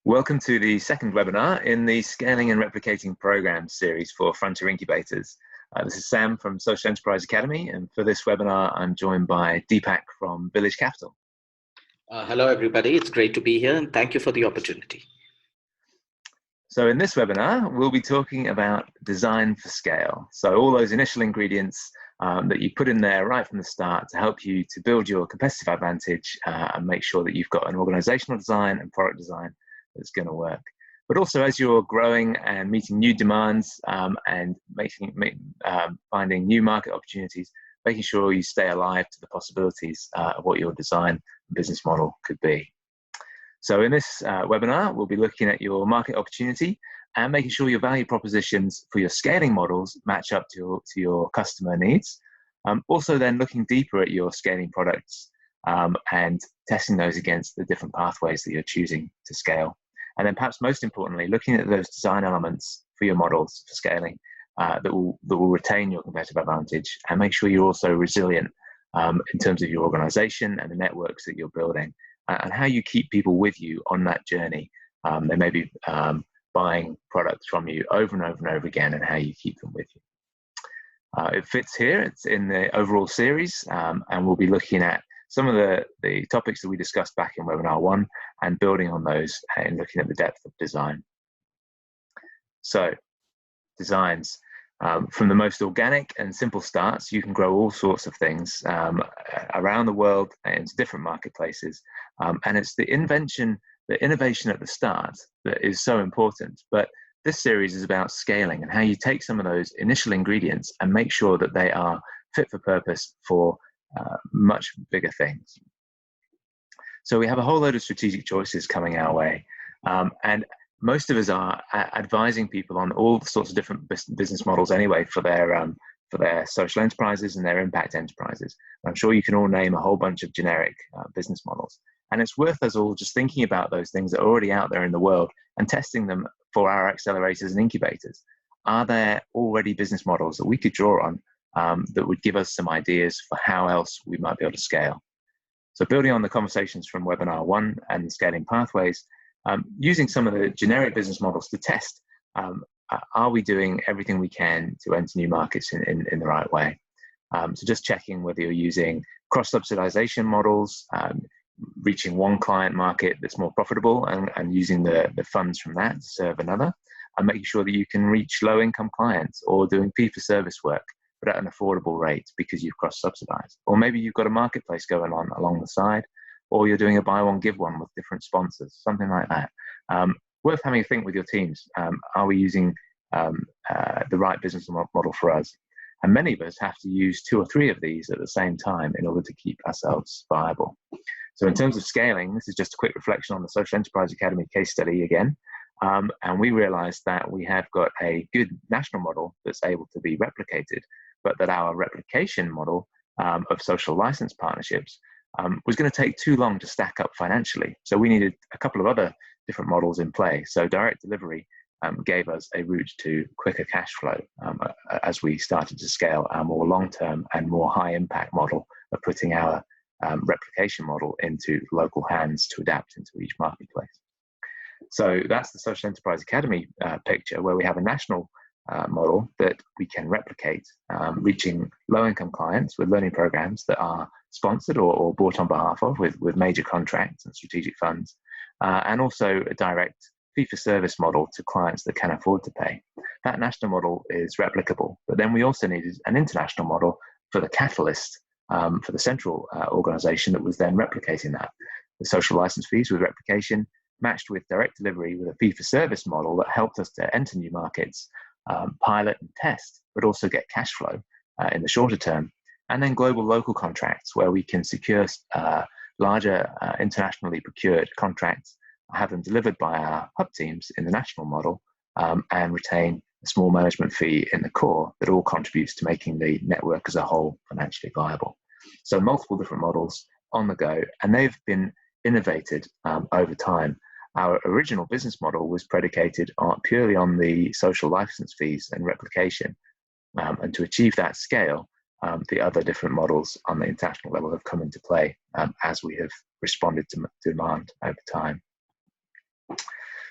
Welcome to the second webinar in the Scaling and Replicating Program series for Frontier Incubators. This is Sam from Social Enterprise Academy, and for this webinar, I'm joined by Deepak from Village Capital. Hello, everybody. It's great to be here, and thank you for the opportunity. So in this webinar, we'll be talking about design for scale. So all those initial ingredients that you put in there right from the start to help you to build your competitive advantage and make sure that you've got an organizational design and product design that's going to work. But also as you're growing and meeting new demands and finding new market opportunities, making sure you stay alive to the possibilities of what your design business model could be. So in this webinar, we'll be looking at your market opportunity and making sure your value propositions for your scaling models match up to your customer needs. Also then looking deeper at your scaling products and testing those against the different pathways that you're choosing to scale. And then perhaps most importantly, looking at those design elements for your models for scaling that will retain your competitive advantage and make sure you're also resilient in terms of your organization and the networks that you're building and how you keep people with you on that journey. They may be buying products from you over and over and over again, and how you keep them with you. It fits here, it's in the overall series, and we'll be looking at some of the topics that we discussed back in webinar 1 and building on those and looking at the depth of design. So, designs. From the most organic and simple starts, you can grow all sorts of things around the world into different marketplaces. And it's the innovation at the start that is so important. But this series is about scaling and how you take some of those initial ingredients and make sure that they are fit for purpose for much bigger things. So we have a whole load of strategic choices coming our way. And most of us are advising people on all sorts of different business models anyway for their social enterprises and their impact enterprises. I'm sure you can all name a whole bunch of generic business models. And it's worth us all just thinking about those things that are already out there in the world and testing them for our accelerators and incubators. Are there already business models that we could draw on that would give us some ideas for how else we might be able to scale? So building on the conversations from webinar 1 and scaling pathways, using some of the generic business models to test, are we doing everything we can to enter new markets in the right way? So just checking whether you're using cross-subsidization models, reaching one client market that's more profitable and using the funds from that to serve another, and making sure that you can reach low-income clients or doing fee-for-service work but at an affordable rate because you've cross-subsidized. Or maybe you've got a marketplace going on along the side, or you're doing a buy one, give one with different sponsors, something like that. Worth having a think with your teams. Are we using the right business model for us? And many of us have to use 2 or 3 of these at the same time in order to keep ourselves viable. So in terms of scaling, this is just a quick reflection on the Social Enterprise Academy case study again. And we realized that we have got a good national model that's able to be replicated, but that our replication model of social license partnerships was going to take too long to stack up financially. So we needed a couple of other different models in play. So direct delivery gave us a route to quicker cash flow as we started to scale our more long-term and more high-impact model of putting our replication model into local hands to adapt into each marketplace. So that's the Social Enterprise Academy picture, where we have a national model that we can replicate, reaching low-income clients with learning programs that are sponsored or bought on behalf of with major contracts and strategic funds, and also a direct fee-for-service model to clients that can afford to pay. That national model is replicable, but then we also needed an international model for the catalyst for the central organization that was then replicating that. The social license fees with replication matched with direct delivery with a fee-for-service model that helped us to enter new markets, pilot and test, but also get cash flow in the shorter term. And then global local contracts where we can secure larger internationally procured contracts, have them delivered by our hub teams in the national model, and retain a small management fee in the core that all contributes to making the network as a whole financially viable. So multiple different models on the go, and they've been innovated over time. Our original business model was predicated purely on the social license fees and replication. And to achieve that scale, the other different models on the international level have come into play as we have responded to demand over time.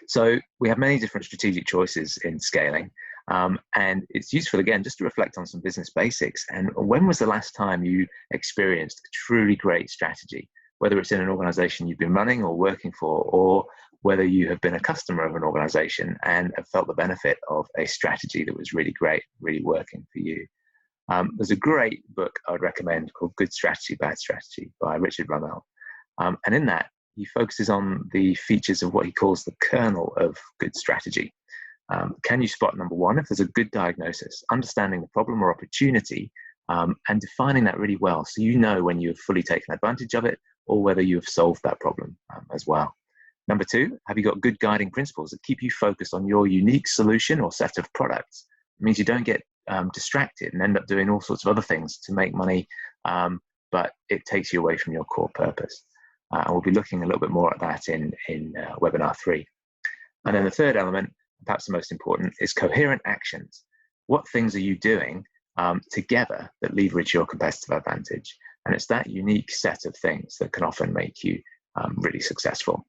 So we have many different strategic choices in scaling. And it's useful, again, just to reflect on some business basics. And when was the last time you experienced a truly great strategy, whether it's in an organization you've been running or working for, or whether you have been a customer of an organization and have felt the benefit of a strategy that was really great, really working for you? There's a great book I would recommend called Good Strategy, Bad Strategy by Richard Rummel. And in that, he focuses on the features of what he calls the kernel of good strategy. Can you spot, number one, if there's a good diagnosis, understanding the problem or opportunity, and defining that really well, so you know when you've fully taken advantage of it or whether you have solved that problem as well. Number two, have you got good guiding principles that keep you focused on your unique solution or set of products? It means you don't get distracted and end up doing all sorts of other things to make money, but it takes you away from your core purpose. And we'll be looking a little bit more at that in webinar 3. And then the third element, perhaps the most important, is coherent actions. What things are you doing together that leverage your competitive advantage? And it's that unique set of things that can often make you really successful.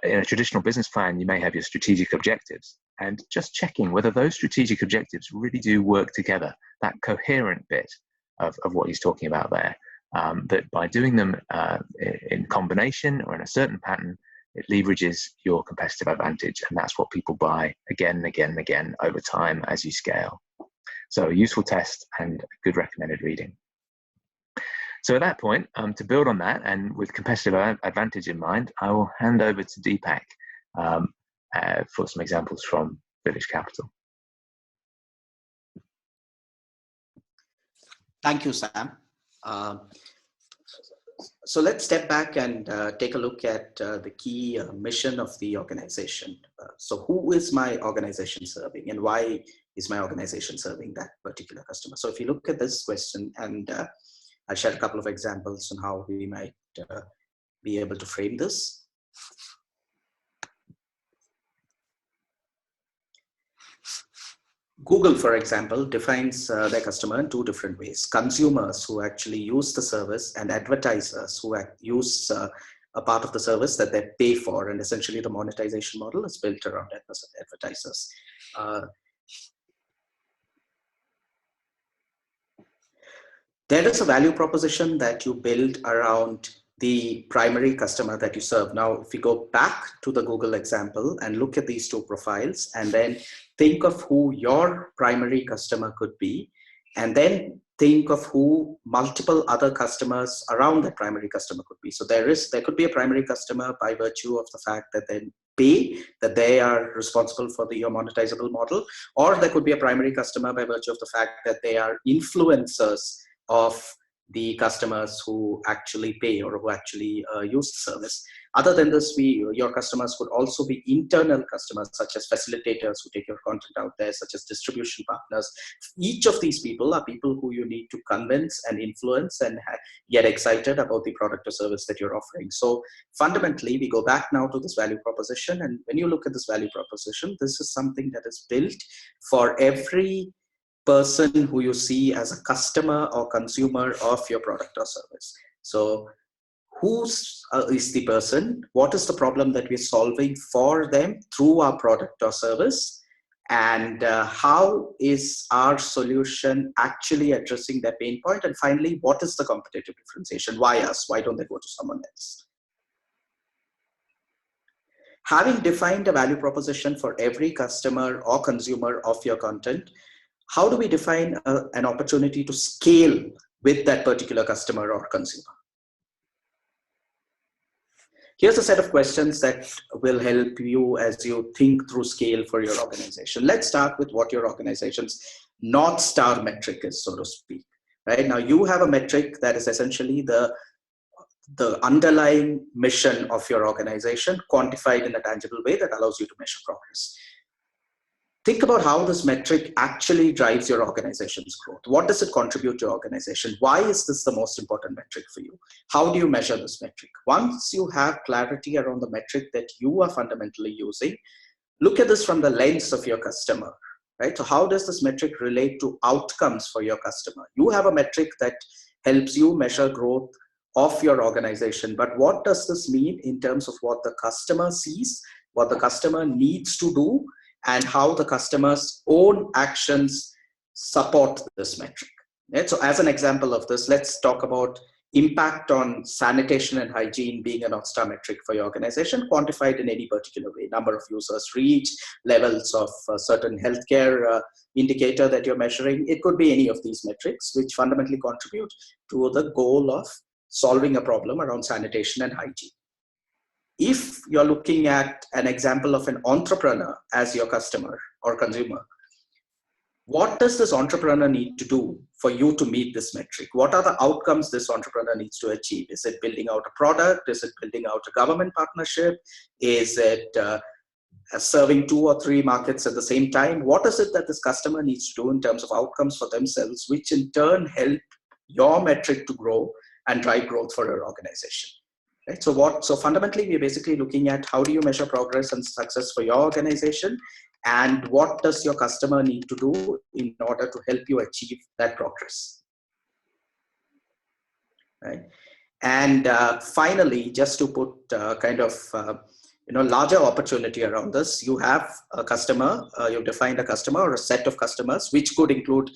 In a traditional business plan, you may have your strategic objectives, and just checking whether those strategic objectives really do work together, that coherent bit of what he's talking about there, that by doing them in combination or in a certain pattern, it leverages your competitive advantage, and that's what people buy again and again and again over time as you scale. So a useful test and good recommended reading. So at that point, to build on that and with competitive advantage in mind, I will hand over to Deepak for some examples from Village Capital. Thank you, Sam. So let's step back and take a look at the key mission of the organization. So who is my organization serving, and why is my organization serving that particular customer? So if you look at this question, and I'll share a couple of examples on how we might be able to frame this. Google, for example, defines their customer in 2 different ways: consumers who actually use the service, and advertisers who use a part of the service that they pay for. And essentially, the monetization model is built around advertisers. There is a value proposition that you build around the primary customer that you serve. Now, if you go back to the Google example and look at these 2 profiles, and then think of who your primary customer could be, and then think of who multiple other customers around that primary customer could be. So there could be a primary customer by virtue of the fact that they pay, that they are responsible for your monetizable model, or there could be a primary customer by virtue of the fact that they are influencers of the customers who actually pay or who actually use the service. Other than this, your customers could also be internal customers, such as facilitators who take your content out there, such as distribution partners. Each of these people are people who you need to convince and influence and get excited about the product or service that you're offering. So fundamentally, we go back now to this value proposition. And when you look at this value proposition, this is something that is built for every person who you see as a customer or consumer of your product or service. So who is the person? What is the problem that we're solving for them through our product or service? And how is our solution actually addressing their pain point? And finally, what is the competitive differentiation? Why us? Why don't they go to someone else? Having defined a value proposition for every customer or consumer of your content, how do we define an opportunity to scale with that particular customer or consumer? Here's a set of questions that will help you as you think through scale for your organization. Let's start with what your organization's North Star metric is, so to speak. Right now, you have a metric that is essentially the underlying mission of your organization, quantified in a tangible way that allows you to measure progress. Think about how this metric actually drives your organization's growth. What does it contribute to your organization? Why is this the most important metric for you? How do you measure this metric? Once you have clarity around the metric that you are fundamentally using, look at this from the lens of your customer, right? So how does this metric relate to outcomes for your customer? You have a metric that helps you measure growth of your organization, but what does this mean in terms of what the customer sees what the customer needs to do, and how the customer's own actions support this metric. Right? So as an example of this, let's talk about impact on sanitation and hygiene being a North Star metric for your organization, quantified in any particular way: number of users reached, levels of certain healthcare indicator that you're measuring. It could be any of these metrics which fundamentally contribute to the goal of solving a problem around sanitation and hygiene. If you're looking at an example of an entrepreneur as your customer or consumer, what does this entrepreneur need to do for you to meet this metric? What are the outcomes this entrepreneur needs to achieve? Is it building out a product? Is it building out a government partnership? Is it serving 2 or 3 markets at the same time? What is it that this customer needs to do in terms of outcomes for themselves, which in turn help your metric to grow and drive growth for your organization? Right? So fundamentally, we're basically looking at how do you measure progress and success for your organization, and what does your customer need to do in order to help you achieve that progress. Right? And finally, just to put larger opportunity around this, you have a customer, you've defined a customer or a set of customers, which could include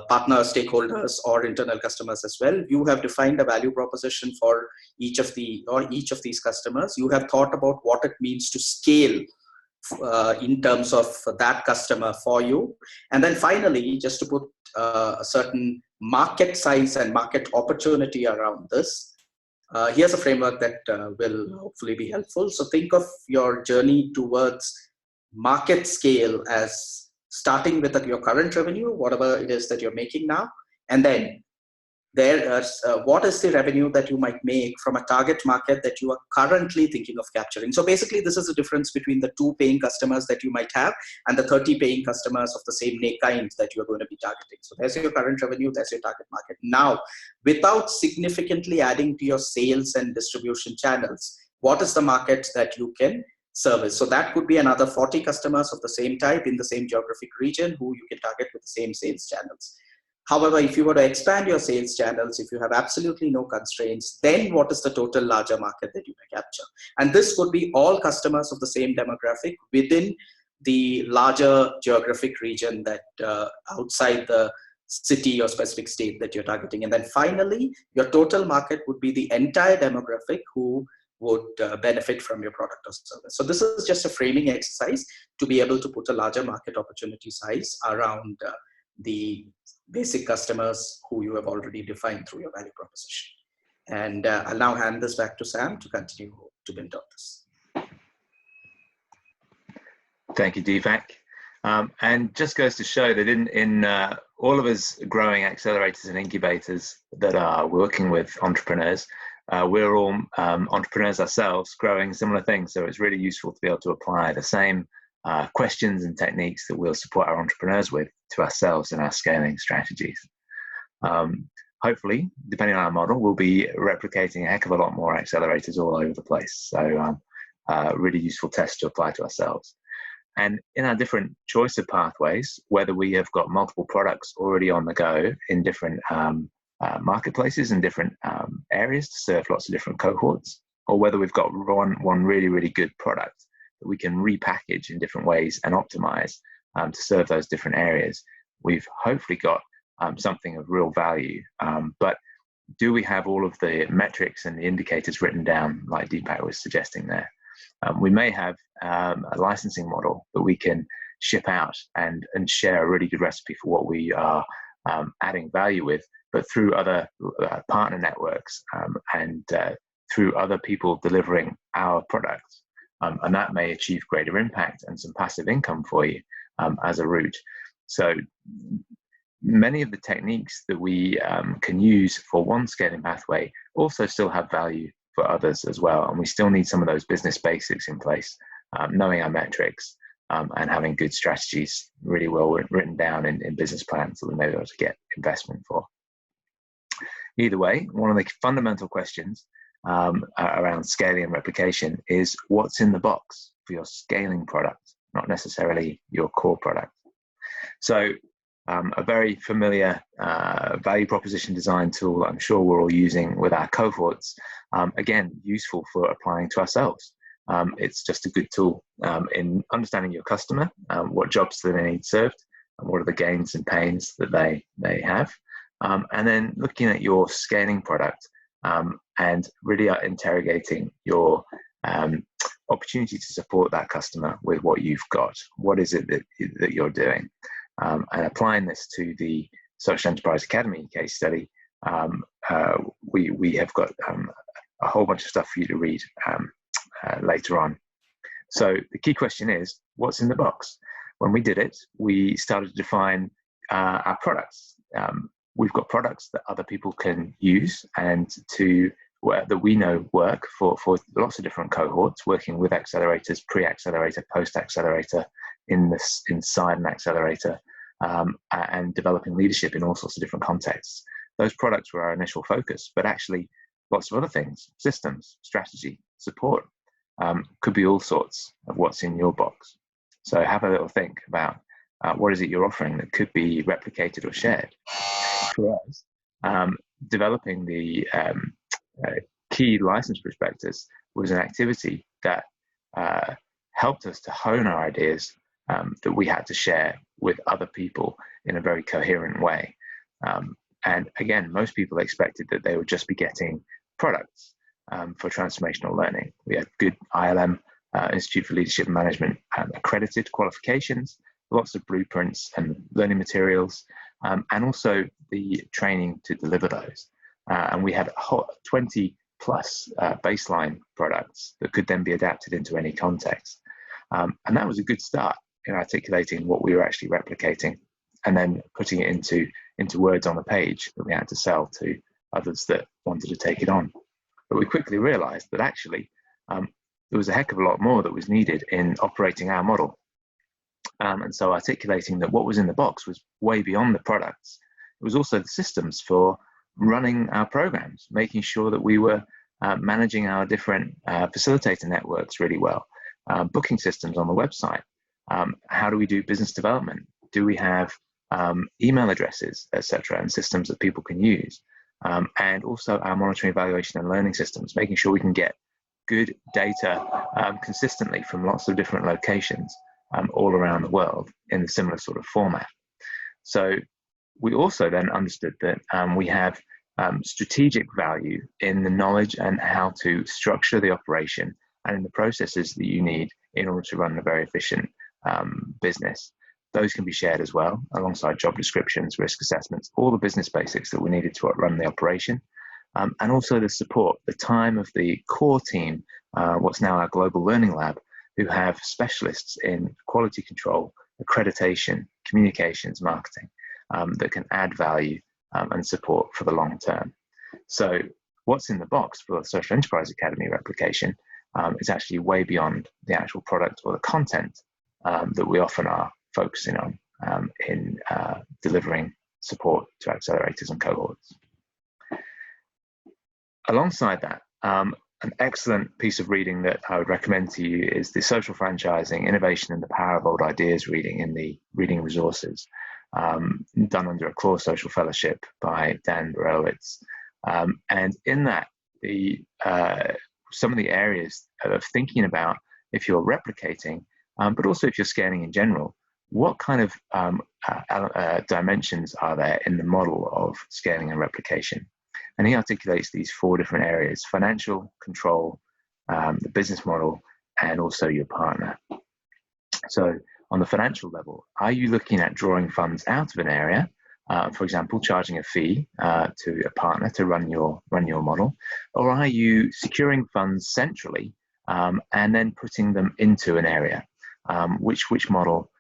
partner stakeholders or internal customers as well. You have defined a value proposition for each of these customers. You have thought about what it means to scale in terms of that customer for you. And then finally, just to put a certain market size and market opportunity around this, here's a framework that will hopefully be helpful. So think of your journey towards market scale as starting with your current revenue, whatever it is that you're making now, and then what is the revenue that you might make from a target market that you are currently thinking of capturing. So basically, this is the difference between the 2 paying customers that you might have and the 30 paying customers of the same kind that you are going to be targeting. So there's your current revenue, there's your target market. Now, without significantly adding to your sales and distribution channels, what is the market that you can service? So that could be another 40 customers of the same type in the same geographic region who you can target with the same sales channels. However, if you were to expand your sales channels, if you have absolutely no constraints, then what is the total larger market that you may capture? And this could be all customers of the same demographic within the larger geographic region that outside the city or specific state that you're targeting. And then finally, your total market would be the entire demographic who would benefit from your product or service. So this is just a framing exercise to be able to put a larger market opportunity size around the basic customers who you have already defined through your value proposition. And I'll now hand this back to Sam to continue to build on this. Thank you, Deepak. And just goes to show that in all of us growing accelerators and incubators that are working with entrepreneurs, we're all entrepreneurs ourselves growing similar things. So it's really useful to be able to apply the same questions and techniques that we'll support our entrepreneurs with to ourselves in our scaling strategies. Hopefully, depending on our model, we'll be replicating a heck of a lot more accelerators all over the place. So really useful test to apply to ourselves. And in our different choice of pathways, whether we have got multiple products already on the go in different marketplaces and different areas to serve lots of different cohorts, or whether we've got one really, really good product that we can repackage in different ways and optimize to serve those different areas, we've hopefully got something of real value. But do we have all of the metrics and the indicators written down like Deepak was suggesting there? We may have a licensing model that we can ship out and share a really good recipe for what we are adding value with, but through other partner networks and through other people delivering our products. And that may achieve greater impact and some passive income for you as a route. So many of the techniques that we can use for one scaling pathway also still have value for others as well. And we still need some of those business basics in place, knowing our metrics and having good strategies really well written down in business plans that we may be able to get investment for. Either way, one of the fundamental questions around scaling and replication is what's in the box for your scaling product, not necessarily your core product. So a very familiar value proposition design tool I'm sure we're all using with our cohorts, again, useful for applying to ourselves. It's just a good tool in understanding your customer, what jobs do they need served, and what are the gains and pains that they have. And then looking at your scaling product and really interrogating your opportunity to support that customer with what you've got. What is it that you're doing? And applying this to the Social Enterprise Academy case study, we have got a whole bunch of stuff for you to read later on. So the key question is, what's in the box? When we did it, we started to define our products. We've got products that other people can use and that we know work for lots of different cohorts, working with accelerators, pre-accelerator, post-accelerator, inside an accelerator, and developing leadership in all sorts of different contexts. Those products were our initial focus, but actually lots of other things, systems, strategy, support, could be all sorts of what's in your box. So have a little think about what is it you're offering that could be replicated or shared. For us, developing the key license prospectus was an activity that helped us to hone our ideas that we had to share with other people in a very coherent way. And again, most people expected that they would just be getting products for transformational learning. We had good ILM, Institute for Leadership and Management, accredited qualifications, lots of blueprints and learning materials, and also the training to deliver those. And we had 20 plus baseline products that could then be adapted into any context. And that was a good start in articulating what we were actually replicating and then putting it into words on a page that we had to sell to others that wanted to take it on. But we quickly realized that actually there was a heck of a lot more that was needed in operating our model. And so articulating that what was in the box was way beyond the products. It was also the systems for running our programs, making sure that we were managing our different facilitator networks really well, booking systems on the website. How do we do business development? Do we have email addresses, etc., and systems that people can use? And also our monitoring, evaluation, and learning systems, making sure we can get good data consistently from lots of different locations all around the world in a similar sort of format. So we also then understood that we have strategic value in the knowledge and how to structure the operation and in the processes that you need in order to run a very efficient business. Those can be shared as well, alongside job descriptions, risk assessments, all the business basics that we needed to run the operation. And also the support, the time of the core team, what's now our Global Learning Lab, who have specialists in quality control, accreditation, communications, marketing, that can add value and support for the long term. So what's in the box for the Social Enterprise Academy replication is actually way beyond the actual product or the content that we often are focusing on in delivering support to accelerators and cohorts. Alongside that, an excellent piece of reading that I would recommend to you is the Social Franchising, Innovation and the Power of Old Ideas reading in the Reading Resources, done under a Core Social Fellowship by Dan Borowitz. And in that, some of the areas of thinking about if you're replicating, but also if you're scaling in general, what kind of dimensions are there in the model of scaling and replication? And he articulates these 4 different areas: financial, control, the business model, and also your partner. So on the financial level, are you looking at drawing funds out of an area, for example, charging a fee to a partner to run your model? Or are you securing funds centrally and then putting them into an area? Which model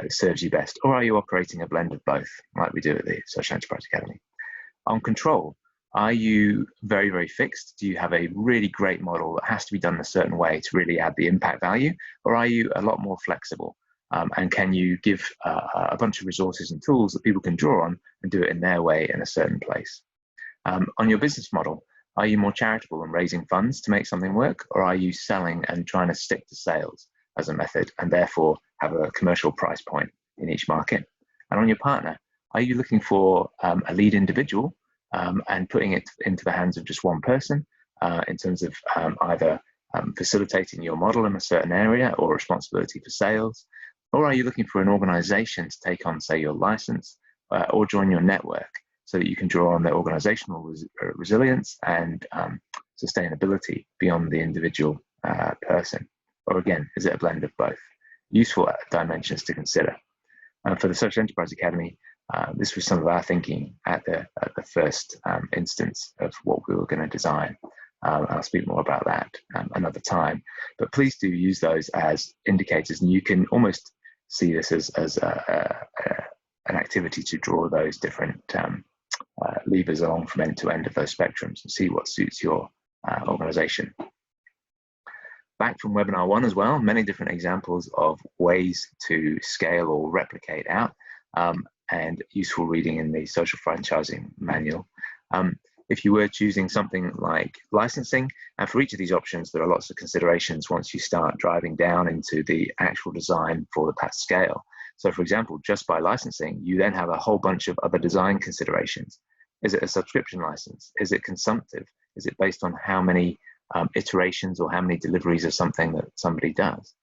serves you best? Or are you operating a blend of both, like we do at the Social Enterprise Academy? On control, are you very, very fixed? Do you have a really great model that has to be done in a certain way to really add the impact value? Or are you a lot more flexible? And can you give a bunch of resources and tools that people can draw on and do it in their way in a certain place? On your business model, are you more charitable and raising funds to make something work? Or are you selling and trying to stick to sales as a method and therefore have a commercial price point in each market? And on your partner, are you looking for a lead individual and putting it into the hands of just one person in terms of either facilitating your model in a certain area or responsibility for sales? Or are you looking for an organization to take on, say, your license or join your network so that you can draw on their organizational resilience and sustainability beyond the individual person? Or again, is it a blend of both? Useful dimensions to consider. For the Social Enterprise Academy, this was some of our thinking at the first instance of what we were going to design. I'll speak more about that another time, but please do use those as indicators, and you can almost see this as an activity to draw those different levers along from end to end of those spectrums and see what suits your organization. Back from webinar 1 as well, many different examples of ways to scale or replicate out, and useful reading in the social franchising manual. If you were choosing something like licensing, and for each of these options, there are lots of considerations once you start driving down into the actual design for the PAT scale. So for example, just by licensing, you then have a whole bunch of other design considerations. Is it a subscription license? Is it consumptive? Is it based on how many iterations or how many deliveries of something that somebody does?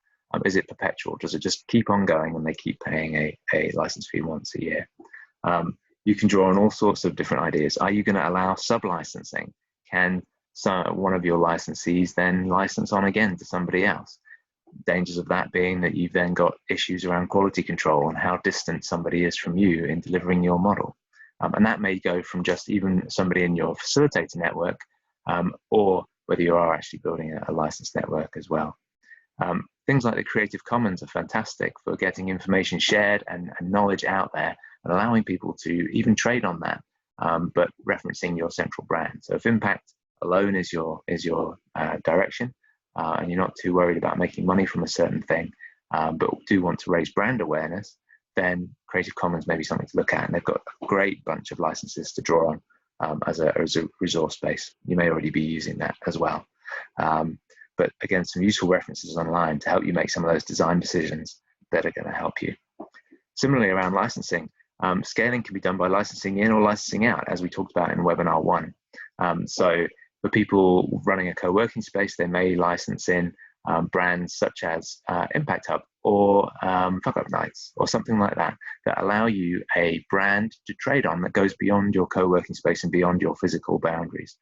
Is it perpetual? Does it just keep on going and they keep paying a license fee once a year? You can draw on all sorts of different ideas. Are you going to allow sub-licensing? Can one of your licensees then license on again to somebody else? Dangers of that being that you've then got issues around quality control and how distant somebody is from you in delivering your model. And that may go from just even somebody in your facilitator network, or whether you are actually building a licensed network as well. Things like the Creative Commons are fantastic for getting information shared and knowledge out there and allowing people to even trade on that, but referencing your central brand. So if impact alone is your direction, and you're not too worried about making money from a certain thing, but do want to raise brand awareness, then Creative Commons may be something to look at, and they've got a great bunch of licenses to draw on as a resource base. You may already be using that as well. But again, some useful references online to help you make some of those design decisions that are going to help you. Similarly, around licensing, scaling can be done by licensing in or licensing out, as we talked about in webinar 1. So for people running a co-working space, they may license in brands such as Impact Hub or Fuck Up Nights or something like that, that allow you a brand to trade on that goes beyond your co-working space and beyond your physical boundaries.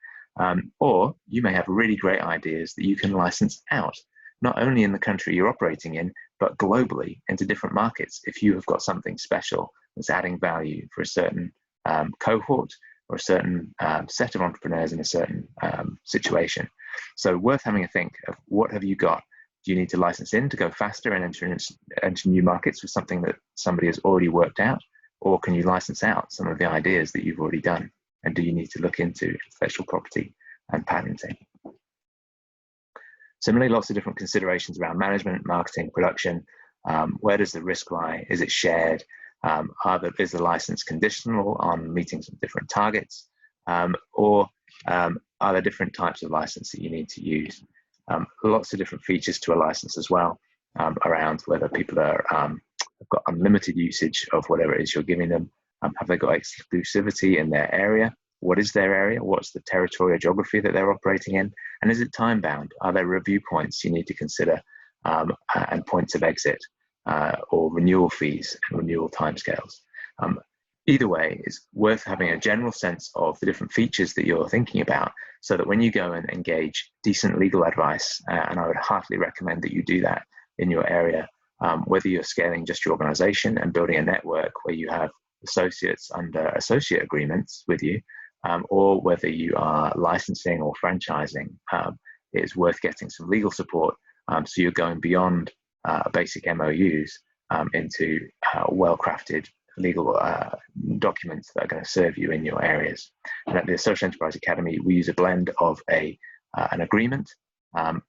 Or you may have really great ideas that you can license out, not only in the country you're operating in, but globally into different markets if you have got something special that's adding value for a certain cohort or a certain set of entrepreneurs in a certain situation. So worth having a think of, what have you got? Do you need to license in to go faster and enter new markets with something that somebody has already worked out? Or can you license out some of the ideas that you've already done? And do you need to look into intellectual property and patenting? Similarly, lots of different considerations around management, marketing, production. Where does the risk lie? Is it shared? Is the license conditional on meeting some different targets? Or are there different types of license that you need to use? Lots of different features to a license as well, around whether people are have got unlimited usage of whatever it is you're giving them. Have they got exclusivity in their area? What is their area? What's the territory or geography that they're operating in? And is it time bound? Are there review points you need to consider, and points of exit, or renewal fees and renewal timescales? Either way, it's worth having a general sense of the different features that you're thinking about, so that when you go and engage decent legal advice, and I would heartily recommend that you do that in your area, whether you're scaling just your organization and building a network where you have associates under associate agreements with you, or whether you are licensing or franchising, it is worth getting some legal support, so you're going beyond basic MOUs into well-crafted legal documents that are going to serve you in your areas. And at the Social Enterprise Academy, we use a blend of an agreement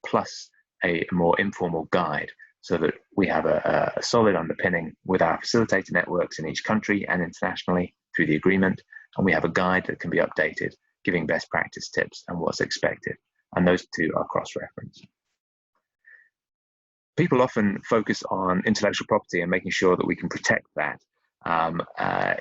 plus a more informal guide, so that we have a solid underpinning with our facilitator networks in each country and internationally through the agreement, and we have a guide that can be updated, giving best practice tips and what's expected, and those two are cross-referenced. People often focus on intellectual property and making sure that we can protect that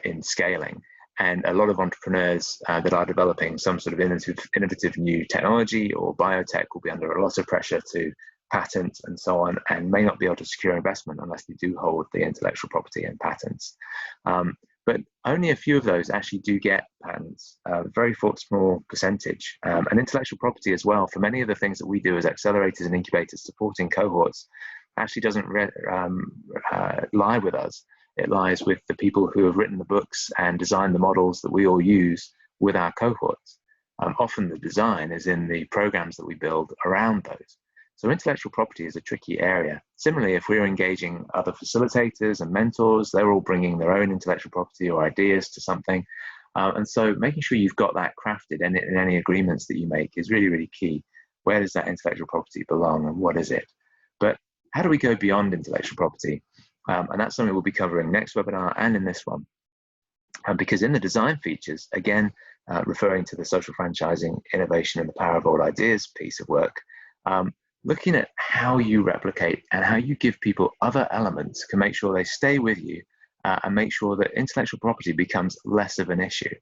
in scaling, and a lot of entrepreneurs that are developing some sort of innovative new technology or biotech will be under a lot of pressure to patent and so on, and may not be able to secure investment unless they do hold the intellectual property and patents. But only a few of those actually do get patents, a very small percentage. And intellectual property as well, for many of the things that we do as accelerators and incubators supporting cohorts, actually doesn't lie with us. It lies with the people who have written the books and designed the models that we all use with our cohorts. Often the design is in the programs that we build around those. So intellectual property is a tricky area. Similarly, if we're engaging other facilitators and mentors, they're all bringing their own intellectual property or ideas to something. And so making sure you've got that crafted in any agreements that you make is really, really key. Where does that intellectual property belong and what is it? But how do we go beyond intellectual property? And that's something we'll be covering next webinar and in this one. Because in the design features, again, referring to the social franchising, innovation and the power of old ideas piece of work, looking at how you replicate and how you give people other elements can make sure they stay with you and make sure that intellectual property becomes less of an issue.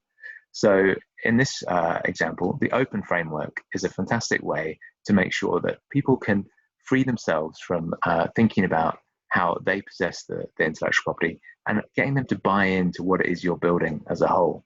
So in this example, the open framework is a fantastic way to make sure that people can free themselves from thinking about how they possess the intellectual property and getting them to buy into what it is you're building as a whole.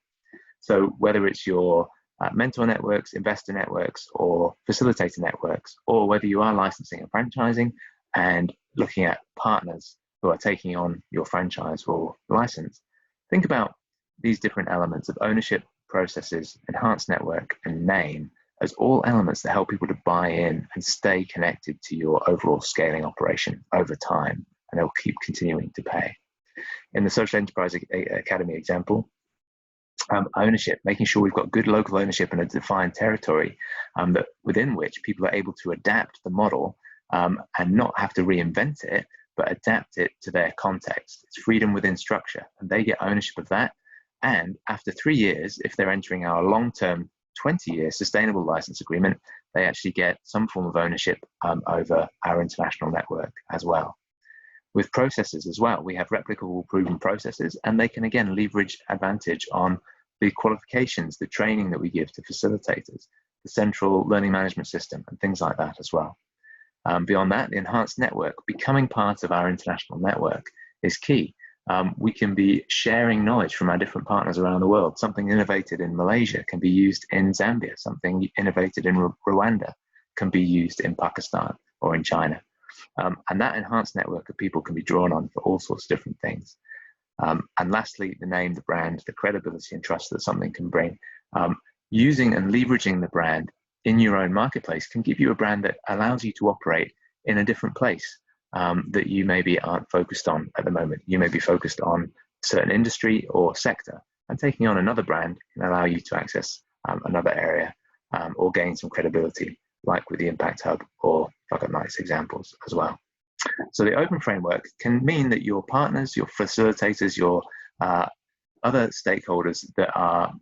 So whether it's your mentor networks, investor networks, or facilitator networks, or whether you are licensing and franchising and looking at partners who are taking on your franchise or license, think about these different elements of ownership, processes, enhanced network, and name as all elements that help people to buy in and stay connected to your overall scaling operation over time, and they'll keep continuing to pay. In the Social Enterprise Academy example, ownership, making sure we've got good local ownership in a defined territory that within which people are able to adapt the model and not have to reinvent it, but adapt it to their context. It's freedom within structure, and they get ownership of that. And after 3 years, if they're entering our long-term 20-year sustainable license agreement, they actually get some form of ownership over our international network as well. With processes as well, we have replicable proven processes, and they can again leverage advantage on the qualifications, the training that we give to facilitators, the central learning management system, and things like that as well. Beyond that, the enhanced network, becoming part of our international network is key. We can be sharing knowledge from our different partners around the world. Something innovated in Malaysia can be used in Zambia. Something innovated in Rwanda can be used in Pakistan or in China. And that enhanced network of people can be drawn on for all sorts of different things. And lastly, the name, the brand, the credibility and trust that something can bring. Using and leveraging the brand in your own marketplace can give you a brand that allows you to operate in a different place that you maybe aren't focused on at the moment. You may be focused on a certain industry or sector, and taking on another brand can allow you to access another area or gain some credibility, like with the Impact Hub or Fuck Nights examples as well. So the open framework can mean that your partners, your facilitators, your other stakeholders that are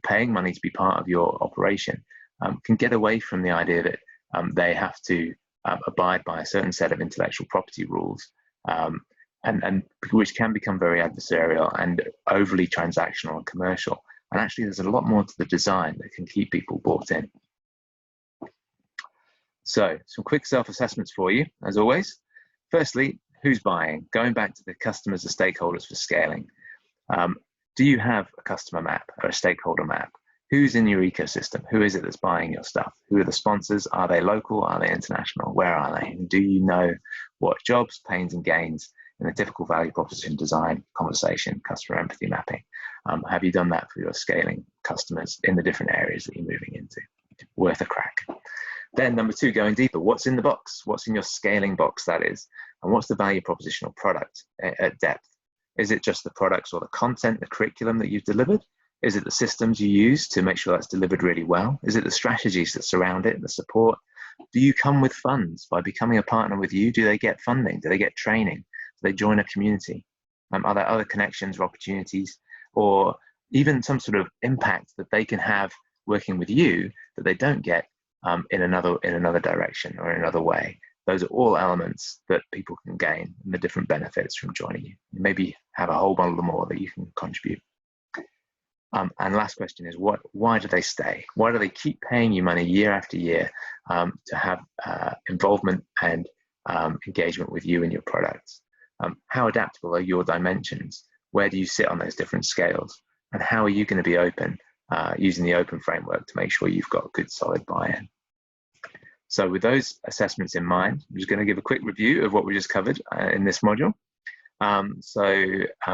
paying money to be part of your operation can get away from the idea that they have to abide by a certain set of intellectual property rules, and which can become very adversarial and overly transactional and commercial. And actually, there's a lot more to the design that can keep people bought in. So some quick self-assessments for you, as always. Firstly, who's buying? Going back to the customers and stakeholders for scaling. Do you have a customer map or a stakeholder map? Who's in your ecosystem? Who is it that's buying your stuff? Who are the sponsors? Are they local? Are they international? Where are they? And do you know what jobs, pains, and gains in the typical value proposition design, conversation, customer empathy mapping? Have you done that for your scaling customers in the different areas that you're moving into? Worth a crack. Then number two, going deeper. What's in the box? What's in your scaling box, that is? And what's the value proposition or product at depth? Is it just the products or the content, the curriculum that you've delivered? Is it the systems you use to make sure that's delivered really well? Is it the strategies that surround it, the support? Do you come with funds? By becoming a partner with you, do they get funding? Do they get training? Do they join a community? Are there other connections or opportunities, or even some sort of impact that they can have working with you that they don't get in another direction or in another way? Those are all elements that people can gain and the different benefits from joining you. Maybe have a whole bundle more that you can contribute. And last question is, why do they stay? Why do they keep paying you money year after year to have involvement and engagement with you and your products? How adaptable are your dimensions? Where do you sit on those different scales? And how are you going to be open using the open framework to make sure you've got good solid buy-in? So with those assessments in mind, I'm just going to give a quick review of what we just covered in this module.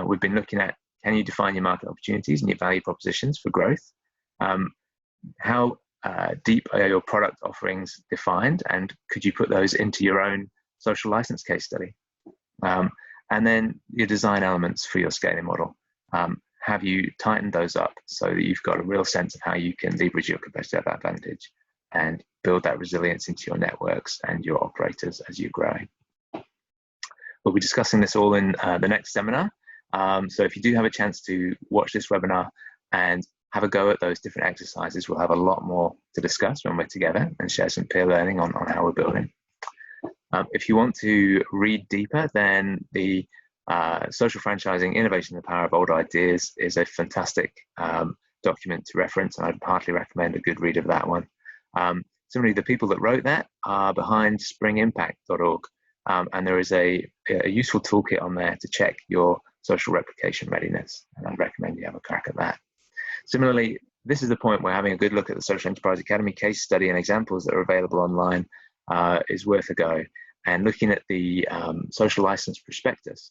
We've been looking at, can you define your market opportunities and your value propositions for growth? How deep are your product offerings defined, and could you put those into your own social license case study? And then your design elements for your scaling model. Have you tightened those up so that you've got a real sense of how you can leverage your competitive advantage and build that resilience into your networks and your operators as you're growing? We'll be discussing this all in the next seminar. So if you do have a chance to watch this webinar and have a go at those different exercises, we'll have a lot more to discuss when we're together and share some peer learning on how we're building. If you want to read deeper, then the Social Franchising, Innovation and the Power of Old Ideas is a fantastic document to reference, and I'd heartily recommend a good read of that one. Similarly, the people that wrote that are behind springimpact.org, and there is a useful toolkit on there to check your social replication readiness, and I'd recommend you have a crack at that. Similarly, this is the point where having a good look at the Social Enterprise Academy case study and examples that are available online is worth a go. And looking at the social license prospectus,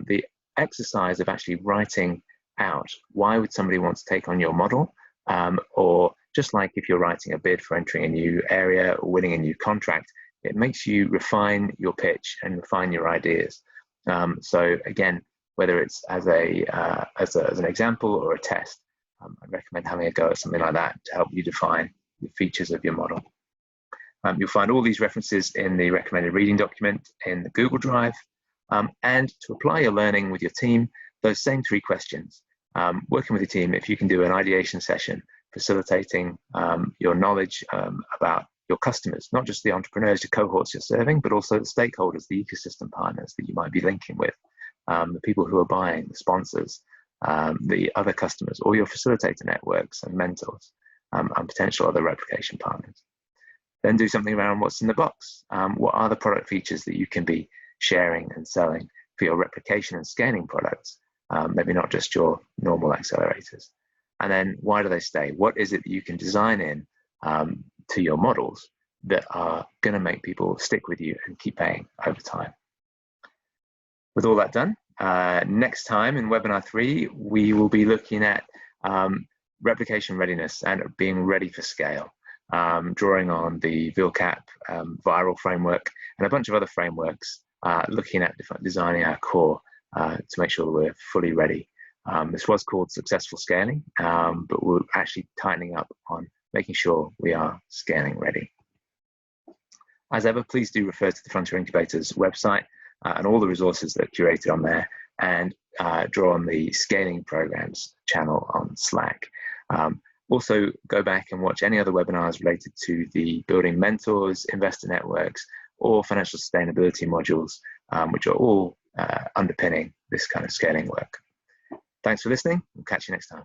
the exercise of actually writing out why would somebody want to take on your model, or just like if you're writing a bid for entering a new area or winning a new contract, it makes you refine your pitch and refine your ideas. So again, whether it's as an example or a test, I'd recommend having a go at something like that to help you define the features of your model. You'll find all these references in the recommended reading document in the Google Drive. And to apply your learning with your team, those same 3 questions. Working with your team, if you can do an ideation session, facilitating your knowledge about your customers, not just the entrepreneurs, your cohorts you're serving, but also the stakeholders, the ecosystem partners that you might be linking with, the people who are buying, the sponsors, the other customers, or your facilitator networks and mentors, and potential other replication partners. Then do something around what's in the box. What are the product features that you can be sharing and selling for your replication and scaling products, maybe not just your normal accelerators? And then why do they stay? What is it that you can design in to your models that are going to make people stick with you and keep paying over time? With all that done, next time in webinar 3, we will be looking at replication readiness and being ready for scale, drawing on the VILCAP viral framework and a bunch of other frameworks, looking at designing our core to make sure that we're fully ready. This was called successful scaling, but we're actually tightening up on making sure we are scaling ready. As ever, please do refer to the Frontier Incubator's website and all the resources that are curated on there, and draw on the scaling programs channel on Slack. Also, go back and watch any other webinars related to the building mentors, investor networks, or financial sustainability modules, which are all underpinning this kind of scaling work. Thanks for listening. We'll catch you next time.